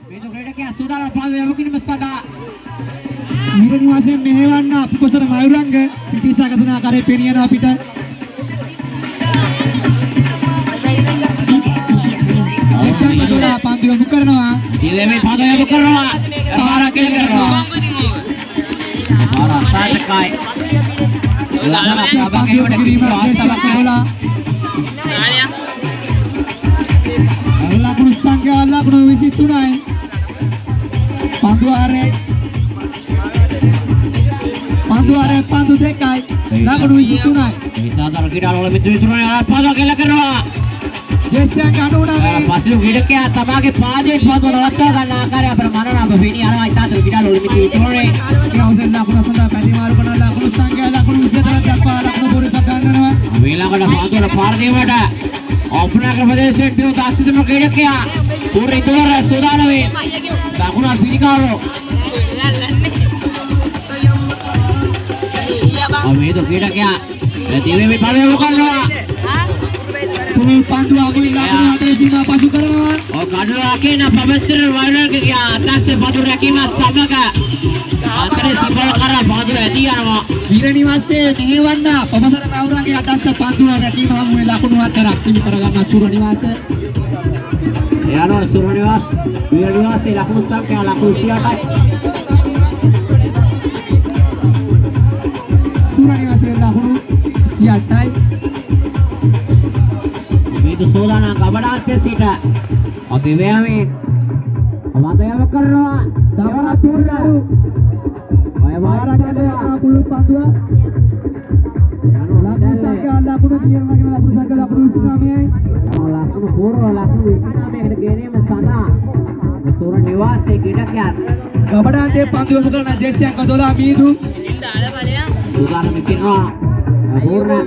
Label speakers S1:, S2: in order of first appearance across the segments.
S1: මේක ක්‍රීඩකයා සූදානම් පාද යොමු කිරීම සඳහා
S2: ඊට නිවාසයෙන් මෙහෙවන්න අපකොසර මයුරංග පිටිසකසන ආකාරයේ පෙනිය යනවා අපිට. ජෙස්සියන් කඩෝලා පන්දු යොමු කරනවා.
S1: දිවෙමේ පාද යොමු කරනවා. පාරක් කරනවා. පාර සාධකයි.
S2: පන්දු යොමු කිරීම ජෙස්සියන් කඩෝලා. ලකුණු සංඛ්‍යා ලකුණු 23යි. පන්දු ආරේ පන්දු දෙකයි ලකුණු 23යි.
S1: විසාතර ක්‍රීඩාවල මිත්‍ර විතුරනේ පාද කෙල කරනවා.
S2: ජෙස්සියන් කඩෝලා
S1: පස්ලු ක්‍රීඩකයා තමගේ පාදයෙන් පාද නවත්වා ගන්න ආකාරය අපර මනනාම වෙණි යනවා. විසාතර ක්‍රීඩාවල මිත්‍ර විතුරනේ
S2: ඒ අවසන් ලකුණු සඳහා පැතිමාරු කරන ලකුණු සංඛ්‍යා ලකුණු 23 දක්වා ලකුණු පොරසක් ගන්නවා.
S1: ඊළඟට පාදවල පාර දීමට අපනාක ප්‍රදේශයේ පියු තාක්ෂිතම ක්‍රීඩකයා පුරේ ඉදවර සූදානම් වේ. ලකුණු පිළිකාරෝ මේක ක්‍රීඩකයා දිවෙමේ පාර යොමු කරනවා.
S2: තුන් පන්දු අගුලින් ලකුණු 4 සීමා පසු කරනවා.
S1: කඩුවා කියන පබස්තර වයිරල්ගේ අතක්ෂ පදු රැකීමත් සමග අතරේ සිබල කරා පාදු ඇදී යනවා.
S2: වීර නිවාසයේ මෙහෙවන්න පබසර මවුරන්ගේ අදස්ස පන්දු රැකීම හමු වෙන ලකුණු 4ක් හිමි කරගන්න සුර නිවාස.
S1: යනවා සුර නිවාස. වීර නිවාසයේ ලකුණු සංඛ්‍යා ලකුණු 28යි.
S2: සුර නිවාසයේ ලකුණු 28යි.
S1: මේක සෝදානා කබඩාත්තේ සිට අපි වෙමේ අමතයව කරනවා.
S2: දවන තුරරු
S1: ඔය වාරකලේ
S2: කුළු පන්දුව ලකුණු සංඛ්‍යා ලකුණු දියරනගෙන ලකුණු සංඛ්‍යා ලකුණු 29යි.
S1: ලකුණු පූර්ව ලකුණු 29කට ගෙනීම සඳහා සුර නිවාසයේ ක්‍රීඩකයන්
S2: කබඩාත්තේ පන්දු යොමු කරන ජෙස්සියන් කඩෝලා මීදු
S1: සූදානම් වෙනවා. පූර්ණ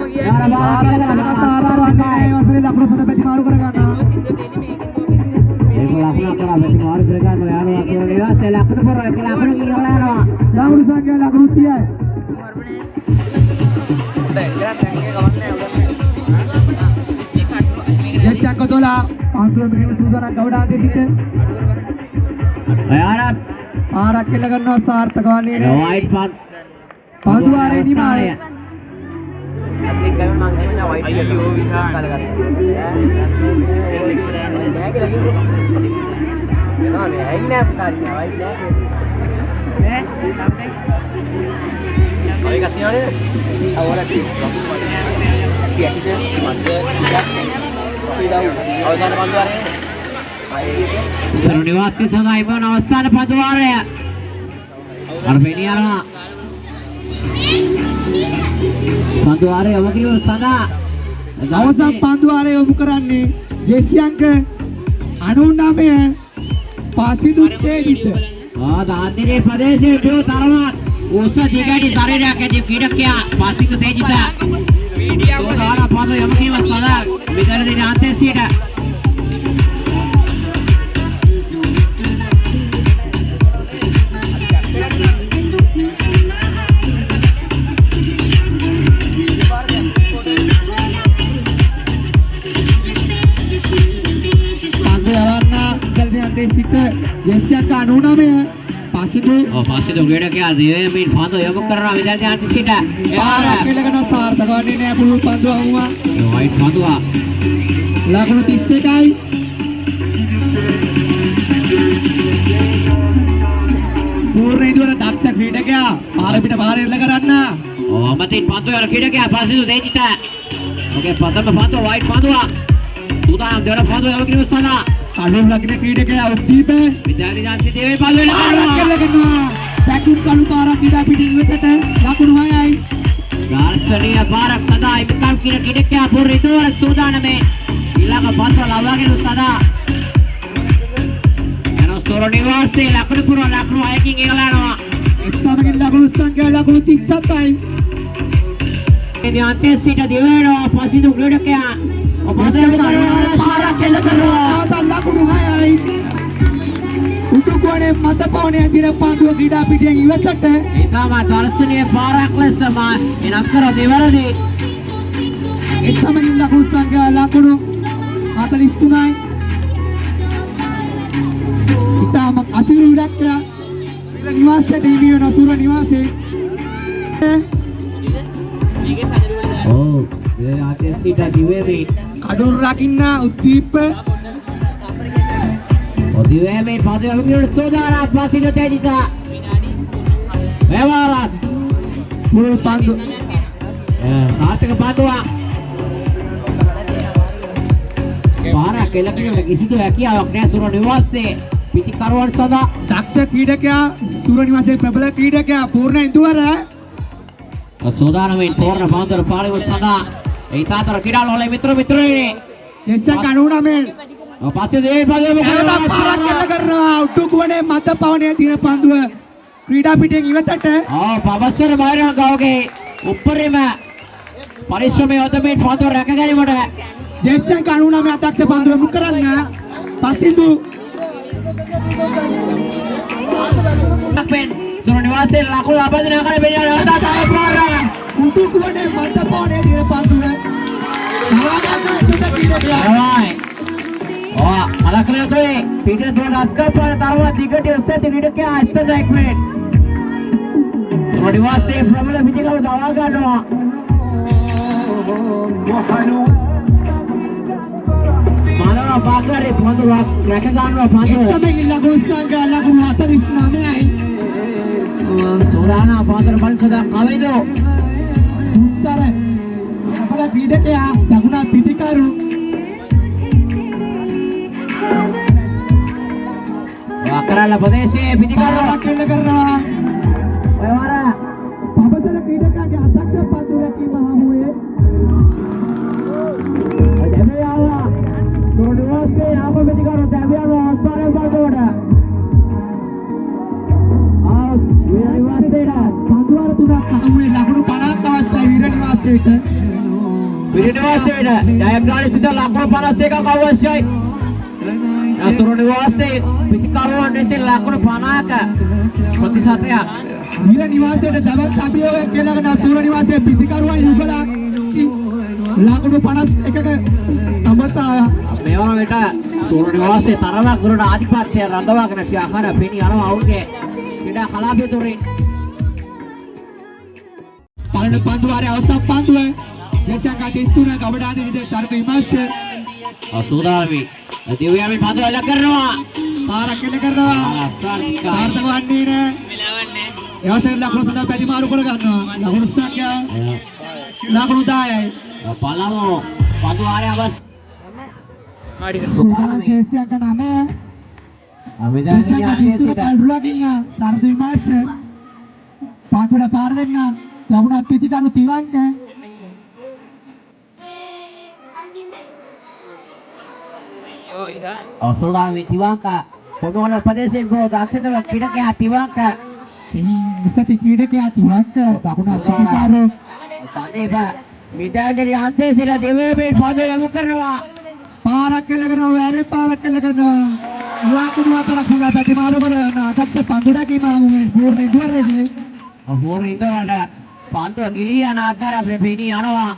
S2: වසරේ ලකුණු සඳ පැතිමාරු කරගන්නවා.
S1: ඒක ලකුණු කරා පැතිමාරු කරගන්නවා. යනවා සුර නිවාසයේ ලකුණු පොර එක ලකුණු කියලා යනවා.
S2: ලකුණු සංඛ්‍යා ලකුණු 30යි. ජෙස්සියන් කඩෝලා පන්දු යොමු කිරීම සූදානම් කබඩාත්තේ සිට
S1: අයාර
S2: ආරක් කෙල ගන්නවා සාර්ථක වන්නේ නැහැ.
S1: වයිට් පාත්
S2: පන්දු ආරේ නිමාය.
S1: අත්ලික් ගමන් මං කියන්නේ වයිට් අයියෝ විහා කලගත්තා. නෑ ඇයිනේ අපකාරිය වයිට් නෑ. ඔය කතියනේ අවුලක් අවසාන පන්දුවාරය සරු නිවාසයේ සඳහා ඉබන අවසාන පන්දුවාරය අර්මේනිය යනවා. පන්දුවාරය යොමු කිරීම සඳහා
S2: අවසන් පන්දුවාරය යොමු කරන්නේ ජෙස්සියන්ක 99 පාසිදු තේජිත.
S1: දාන්දිරේ ප්‍රදේශයේ පියු තරමත් උස දිගටි ශරීරයක් ඇති ක්‍රීඩකයා පාසිදු තේජිත සෝදාන පන්දු යොමු කිරීම සඳහා විතරදී අන්තයේ සිට
S2: සිට ජෙස්සියන්ක 99 පාසිදු
S1: ක්‍රීඩකයා දිවෙමින් පන්දු යොමු කරනවා. විදර්ශනට සිට
S2: පාරක් කෙලගෙන සාර්ථක වන්නේ නැහැ. පුළුල් පන්දුව වුණා.
S1: වයිට් පන්දුවා
S2: ලකුණු 31යි. පූර්ණ ඉදවර දක්ෂ ක්‍රීඩකයා පාර පිට පාර එල්ල කරන්න.
S1: අමතින් පන්දු යන ක්‍රීඩකයා පාසිදු තේජිත. ඔකේ ප්‍රථම පන්දුව වයිට් පන්දුවා සූදානම් දෙවන පන්දුව යොමු කිරීම සඳහා
S2: කඩුම් ලගින ක්‍රීඩකයා උද්දීප
S1: විද්‍යාර්ථී දාන්සි දෙවේ පන්දුව
S2: ලගනවා. පැකුම් කළු පාරක් ක්‍රීඩා පිටින් වෙතට ලකුණු 6යි.
S1: දර්ශනීය පාරක් සඳහා ඉබ්‍රාහිම් කියන ක්‍රීඩකයා පූර්ණ ඉදවර සූදානම් මේ ඊළඟ පන්දුව ලබා ගැනීම සඳහා යන සොර නිවාසයේ ලකුණු පුරව ලකුණු 6කින් ඉහළනවා.
S2: එස්සමගින් ලකුණු සංඛ්‍යා ලකුණු 37යි.
S1: මේ අන්තයේ සිට දිවෙනවා පසිදු ක්‍රීඩකයා
S2: පාරක් කෙල කරනවා. ලකුණු 6යි. උඩුකෝණේ මතපෝණේ දින පන්දුව ක්‍රීඩා පිටියෙන් ඉවතට
S1: ඉතාම දර්ශනීය පාරක් ලෙස එනම් කර දෙවරදී
S2: එස්සමගින් ලකුණු සංඛ්‍යා ලකුණු 43යි. ඉතාම අසීරු ඉලක්කයක් නිවාසයට හිමි වෙන සූර නිවාසයේ
S1: ඔව් ඒ ආතේ සිට දිවේමේ
S2: කඩොල් රකින්න උද්දීප
S1: දිවේමේ පාදේ අමුගිරට සෝදාරා පාසික තේජිතා වැවාරත්
S2: මුළු පන්දු
S1: සාර්ථක පාදුවා පාරක් කෙලකිරීමට කිසිදු හැකියාවක් නැහැ සූර නිවාසයේ පිටිකරුවන් සදා
S2: දක්ෂ ක්‍රීඩකයා සූර නිවාසයේ ප්‍රබල ක්‍රීඩකයා පූර්ණ ඉදුවර
S1: සෝදානමින් පූර්ණ පාන්දර පාලිව සදා ඒ තාතර කිඩාලෝලේ මිත්‍රයිනේ
S2: ජෙස්සන් 99
S1: පස්සේ දේ පාදේ
S2: එනදා පාරක් කෙල්ල කරනවා උඩුකුවනේ මත පවනේ තියෙන පන්දුව ක්‍රීඩා පිටියෙන් ඉවතට
S1: පවස්සර බාහිර ගාවගේ උඩරිම පරිශ්‍රමයේ යොදමින් පන්දුව රැක ගැනීමට
S2: ජෙස්සන් 99 අධ්‍යක්ෂ පන්දුව මුක් කරන්න පසින්දු
S1: අපෙන් සූර නිවාසයේ ලකුණු ලබන ආකාරය බෙලියන
S2: උඩුකුවනේ මත පවනේ තියෙන පන්දුව නවාගන්න එසත ක්‍රීඩකයා
S1: මලකලේ පිටින් දුර අස්කප්පන තරව දිගට උස්සති විඩකයා අස්තද එක්මෙන් සූර නිවාසයේ ප්‍රබල පිටිකව දවා ගන්නවා මානව පාගරේ පොඳු රැක ගන්නවා පන්දුව
S2: එකම ලකුණු සංඛ්‍ය ලකුණු 49යි
S1: සෝදානා පාදර මල්සද කවේදෝ
S2: උත්සර අපල ක්‍රීඩකයා ලකුණු පිටිකරු
S1: වකරල ප්‍රදේශයේ පිටිකරු
S2: කෙල්ල කරනවා
S1: ඔය වර
S2: පබසල ක්‍රීඩකයාගේ අධ්‍යක්ෂ පන්දු රැකීම හමුවේ
S1: දෙවියන්ලා සූර නිවාසයේ ආප පිටිකරු දෙවියන්ලා අස්පාරේ වලට
S2: පන්දුවර තුනක් හමුවේ ලකුණු 50ක් අවශ්‍යයි වීර නිවාසයට
S1: විරිනිවාසයේ ජයග්‍රහණ සිට ලකුණු 51ක් අවශ්‍යයි. සූර නිවාසයේ පිටිකරුවන් විසින් ලකුණු 50ක ප්‍රතිශතයක්
S2: වීර නිවාසයට දවස් අභියෝගයක් කියලා කරන සූර නිවාසයේ පිටිකරුවන් යුගලා ලකුණු 51ක සමතාව
S1: මේ වන විට සූර නිවාසයේ තරමක් දුරට ආධිපත්‍යය රඳවාගෙන ආකාර පෙනී යනවා ඔවුන්ගේ ක්‍රීඩා කලාපය තුරින්.
S2: පළවෙනි පන්දුවාරේ අවසන් පන්දුව ජෙස්සන් 33 ගබඩාදී විදිහට තරක විමර්ශය
S1: සූදානමි දිව්‍යාමින් පන්දුව එල්ල කරනවා
S2: පාරක් කෙල කරනවා සාර්ථක වන්නේ නෑ එවසෙන් ලකුණු සඳහා පැතිමාරු කර ගන්නවා ලකුණු සංඛ්‍යා ලකුණු 10යි
S1: පළමු පන්දුවාරේ අවස්
S2: සූදානම් ජෙස්සන් 9
S1: අමිදාගේ ආදේශයට
S2: කල්රුලකින් තරක විමර්ශය පාකුඩ පාර දෙන්න ලකුණක් පිටිකරු තිවංග
S1: සූදානමි තිවාංක පොඩවල ප්‍රදේශයෙන් ගෝ දක්ෂතම ක්‍රීඩකයා තිවාංක
S2: මුසති ක්‍රීඩකයා තිවංග ලකුණක් පිටිකරු
S1: සනේබ මිදාඩේ අන්තේ සිර දෙවියන්ගේ පන්දුව යොමු කරනවා
S2: පාරක් කෙල කරනවා වැරේ පාරක් කෙල කරනවා ලකුණු 4ක් සඳහා පැතිමාරු කරන අධ්‍යක්ෂ පන්දු රැකීම හමුවේ පූර්ණ ඉදුවරේදී
S1: පූර්ණ ඉදවල පන්දුව ගිලී යන ආකාරය පෙනී යනවා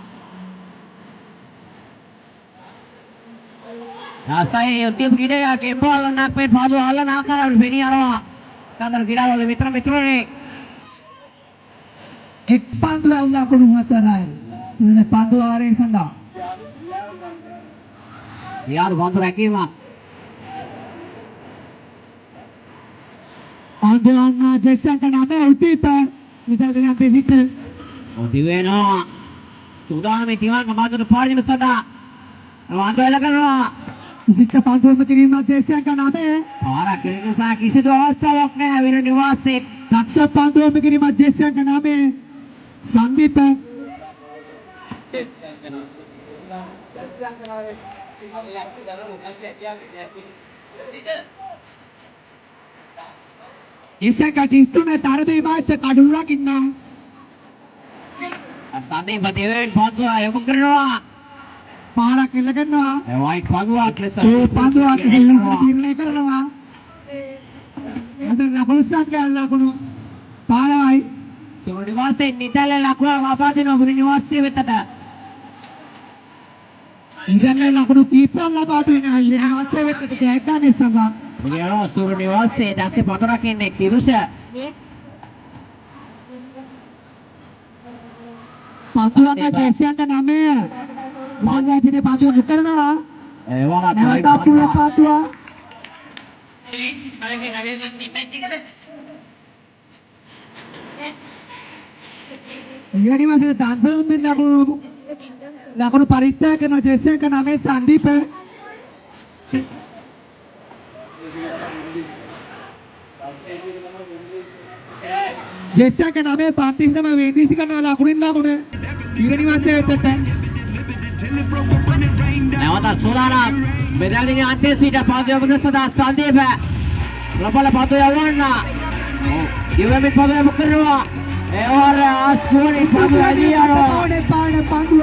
S1: ආසයි උද්‍යම ක්‍රීඩකයා කෙම්බෝල නක්පේ පන්දුව අල්ලන ආකාරය පෙනී යනවා කන්දර ක්‍රීඩාවල මිත්‍රනේ
S2: එක් පන්දුව ලකුණු 4යි මේ පන්දු ආරෙන් සඳහා
S1: යාර පන්දු රැකීම
S2: පන්දුවන්න ජෙස්සන් 9 උදීප විතර දෙන දෙසිට
S1: ඔදිවෙනවා සූදානමේ තිවාංක පන්දුව පාරිම සදා පන්දුව එල්ල කරනවා
S2: විසිට පන්දුවම කිරීම ජෙස්සන් 9
S1: පාරක් කෙලෙසා කිසිදු අවස්ථාවක් නැහැ විර නිවාසයේ
S2: දක්ෂ පන්දුවම කිරීම ජෙස්සන් 9 සංදීප ජෙස්සන් 33 තරදී මාච කඩුරක් ඉන්නා
S1: සනේබ දෙවියන් පන්දුව යොමු කරනවා
S2: පාරක් එල්ල කරනවා
S1: ඒ වයිට් පන්දුවක් ලෙස
S2: ඒ පන්දුවක් තීරණය කරනවා අසල ලකුණු සංඛ්‍යා ලකුණු 15යි
S1: සූර නිවාසයේ නිදැල්ල ලකුණු ලබා දෙනවා විර නිවාසයේ වෙතට
S2: ඉඳන් ලකුණු කීපයක් ලබා දෙනවා ඉර නිවාසයේ වෙතට ජයග්‍රහණය සඳහා
S1: Beliau suruh Niwase dan si Potora kini Tirus ya.
S2: Pantuan ka Jessian ka namin. Bukan nga jadi pantuan bukan na.
S1: Wala
S2: Nah, tapi pantuan. Ini masih tantang min laku parita kena Jessian ka namin Sandeep. Jessian ka namin pantis na mawindi si ka na lakunin lakunin. Ini masih betul.
S1: Lewat Sulana medal ini antes sudah Pandu yang sudah Sandeep Lapala Pandu yang warna Dewa Mit Pandu yang bekerja और school Pandu yang dia
S2: Pandu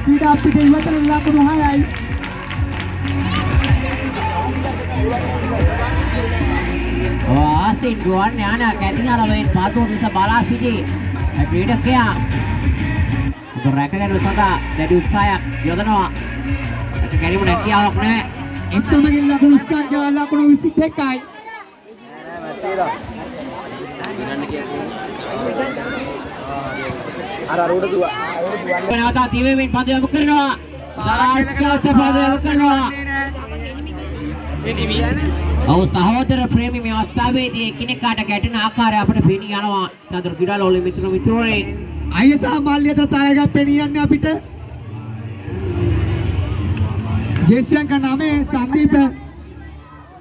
S2: tidak pilih buat laku nuhai
S1: asin duan ni anak ketiga orang Pandu bisa balas ini tidak kaya mereka kan usaha jadi usaha jodoh kali mau naik awak ne
S2: ऐसा मगर लाखों उस्ताद क्या लाखों उसी देखाई
S1: kenapa TV main Pandu yang bekerja Pandu yang bekerja और सहोदर प्रेमी में वास्तवे दी किने काटा कैटन आकार है अपने पेनी आना तादर गिरा लोले मित्रों रे
S2: आइए साहब मान लिया था तारेगा पेनी आने अपिटे Jessian का नाम है संदीप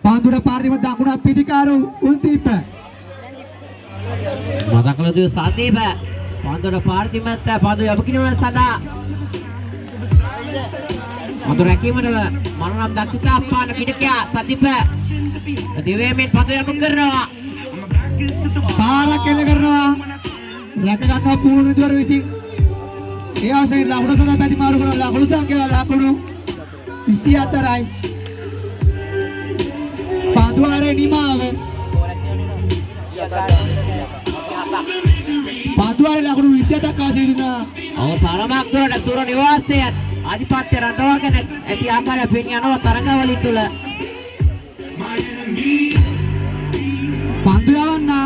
S2: पांडुरा पार्टी में दाकुना पीडिकारो उल्दीप
S1: मजा कलो जो संदीप पांडुरा पार्टी में ता पांडु अब किने में सदा पांडुरा की में मानो नाम दक्षिता पान किने क्या संदीप दिवे में पांडु अब कर रहा
S2: पारा केले कर रहा रखा का पूर्ण द्वार विसी ये आशा लाखों सदा पैदी मारो करो लाखों संख्या लाखों Isi atarai Pandu are ni maave Pandu are laku isi atak kasih dina
S1: oh para makro ada suruh Niwase adipatya randawa kan eti akara peniano tarangawali tula
S2: Pandu awanna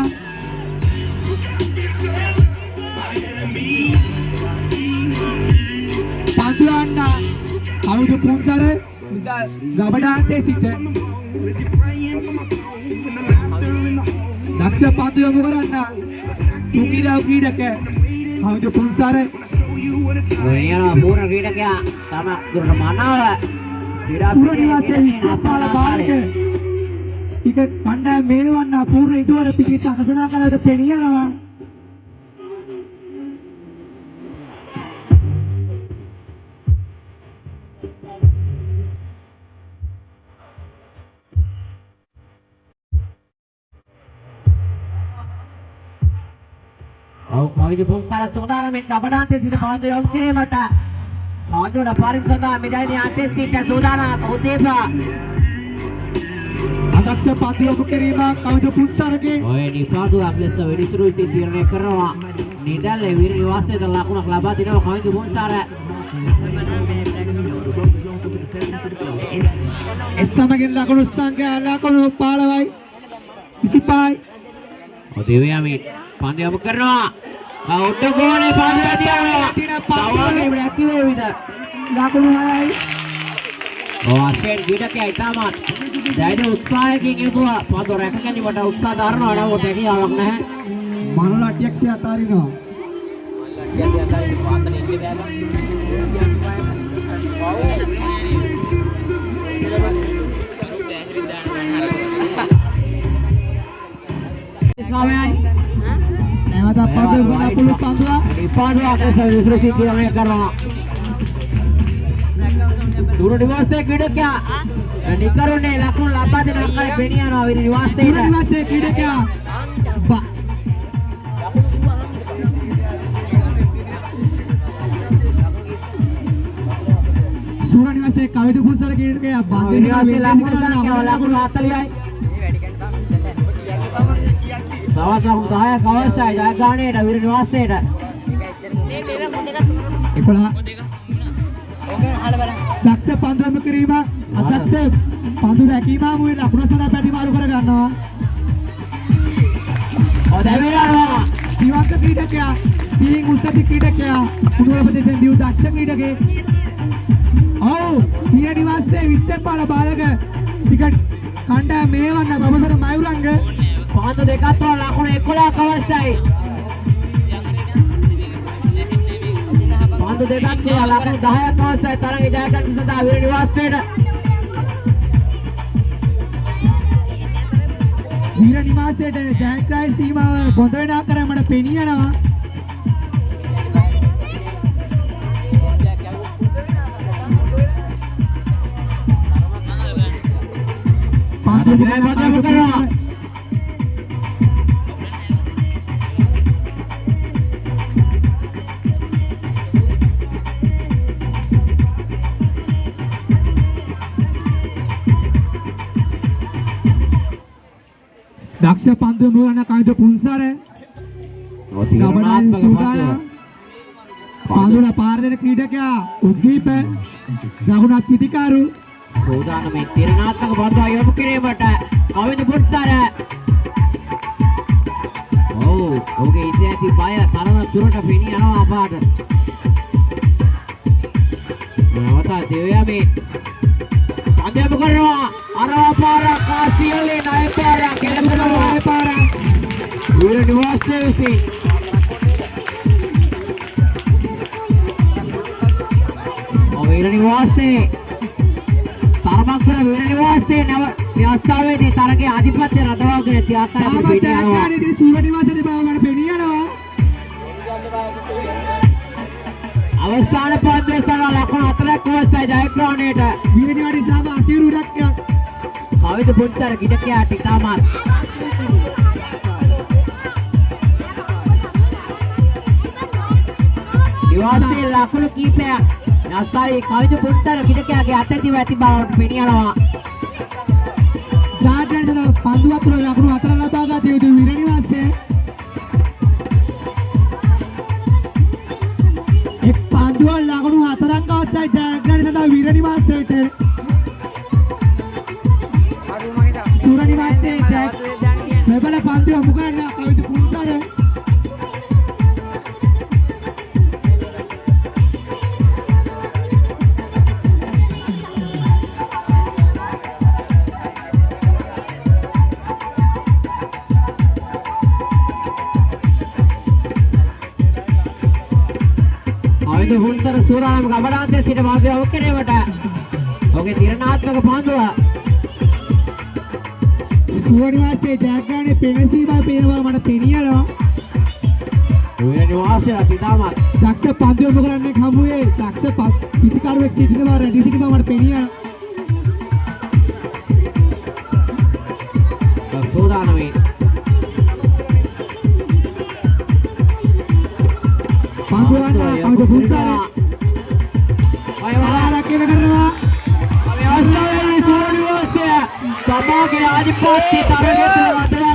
S2: Pandu awanna Kami tu pungsar gabadante sitte Daksha Pandu yang bukan anda Tukira ukira ke Kami tu pungsar
S1: ini lah pura kita kya sama guru mana lah tidak
S2: pura Niwase kepala balik Ikat pandai meluanna pura itu ada pikir tak kesana kan ada penian lah
S1: mau itu bungkar saudara minta berante tidak Pandu yang kini mata Pandu dah paling sudah medal ini antes kita saudara Utepa
S2: Daksha Pandu yang terima kami tu pungsar ke
S1: oh ini Pandu aples tu ini suruh si tirne kerana nidal le wir Niwase dan laku nak labat tidak kami tu bungkar
S2: Essa makin laku sangka laku palawai isi pai
S1: oh dewi amit Pandu yang bekerja kau tu gole Pandu dia kau ni berarti weda
S2: laku hai
S1: oh asen kita kaya tamat jadi usaha kini tu Pandu reka kan di mana usaha darno ada wote ni awak nah
S2: mana tiak si atari no Lewat apa tu guna puluh Pandu
S1: aku suruh si kira mereka kerana suruh Niwase kita kya nikar ne lakun labat ne akal penian awi Niwase
S2: Niwase kita kya ba Surah Niwase kami tu pun sarki kita kya bande
S1: Niwase lakun kya lakun atali ay Sawas lakun kaya kawas ay jaga ne dah wir Niwase dah
S2: Ikola Daksha Pandu yang terima Daksha පන්දු රැකීමාමුවේ ලකුණ සඳහා පැති මාරු කර ගන්නවා.
S1: ඔදවිරනවා
S2: දිවංග ක්‍රීඩකයා scene උස්සති ක්‍රීඩකයා කුණුවර ප්‍රදේශයෙන් දියු දක්ෂ ක්‍රීඩකයෙක්. ඔව් පිය නිවාසයේ 20 පාර බාලක ටිකට් කණ්ඩායම මේවන්න බබසර මයුරංග
S1: පන්දු දෙකක් තුන ලකුණු 11ක් අවශ්‍යයි. පන්දු දෙකක් තුන ලකුණු 10ක් අවශ්‍යයි තරගයේ ජය ගන්න සඳහා විර නිවාසයට.
S2: වීර නිවාසයට ජයග්‍රහී සීමාව බොඳ වෙන ආකාරයට පෙනී යනවා. දක්ෂ පන්දු මුරණ කයිද පුන්සර ගබඩන් සූදානම් පන්දුල පාර දෙන ක්‍රීඩකයා උද්දීප රඝුනාත් පිටිකාරු
S1: සූදානමේ තිරණාත්මක බන්දුව යොමු කිරීමට කවිද පුන්සර. ඔව් ඔහුගේ ඉතේ ඇති බය තරම දුරට පෙනී යනවා අපාට. නැවත දෙවියමේ පන්දු කරනවා අරවා පාර කාසියලේ ණය පාර කෙලඹනවා
S2: ණය පාර
S1: විර නිවාසයේ විසින් විර නිවාසයේ තරමක් කර විර නිවාසයේ නව ව්‍යවස්ථාවේදී තරගයේ ආධිපත්‍ය රඳවාගෙන තියාගන්න
S2: ජයග්‍රහී ඉදිරි සූර නිවාසයේ බව මට පෙනී යනවා.
S1: අවසාන පන්දුවේ සහ ලකුණු 4ක් අවශ්‍යයි ජයග්‍රහණයට.
S2: වීර නිවාසයේ සාම අසීරු රැක්කා
S1: කවිද පුන්සර කිඩකයාට ඉතාමත් නිවාසයේ ලකුණු කීපයක් නැස්තාවේ කවිද පුන්සර කිඩකයාගේ අතැතිව ඇති බවට පෙනී යනවා.
S2: ජයග්‍රහණ පන්දු අතුර ලකුණු 4 ලබා ගත යුතු වීර නිවාසයේ එක් පන්දුව ලකුණු 4ක් අවශ්‍යයි ජයග්‍රහණ සඳහා වීර නිවාසයට. සූර නිවාසයේ මෙබල පන්දු යොමු කරන්න කවිද පුන්සර
S1: කවිද පුන්සර සූරානම් ගබඩාන්තයේ සිට මාර්ගය යොමු කිරීමට ඔහුගේ තිරණාත්මක පන්දුව
S2: සූර නිවාසයේ ජයග්‍රහණයේ පෙනසී බව පේනවා මට පෙනී යනවා.
S1: විර නිවාසයේ ඉතාමත්
S2: දක්ෂ පන්දු යොමු කරන්නේ හමුවේ දක්ෂ පිටිකරුවෙක් සිටින බව රැඳී සිටින බව මට පෙනී යනවා.
S1: සූදානමේ
S2: පන්දු වන්න කවිද පුන්සර ආරක් කරනවා.
S1: අවස්ථාවේ සූර නිවාසය සමාජයේ ආධිපත්‍ය තරගයේ වටලා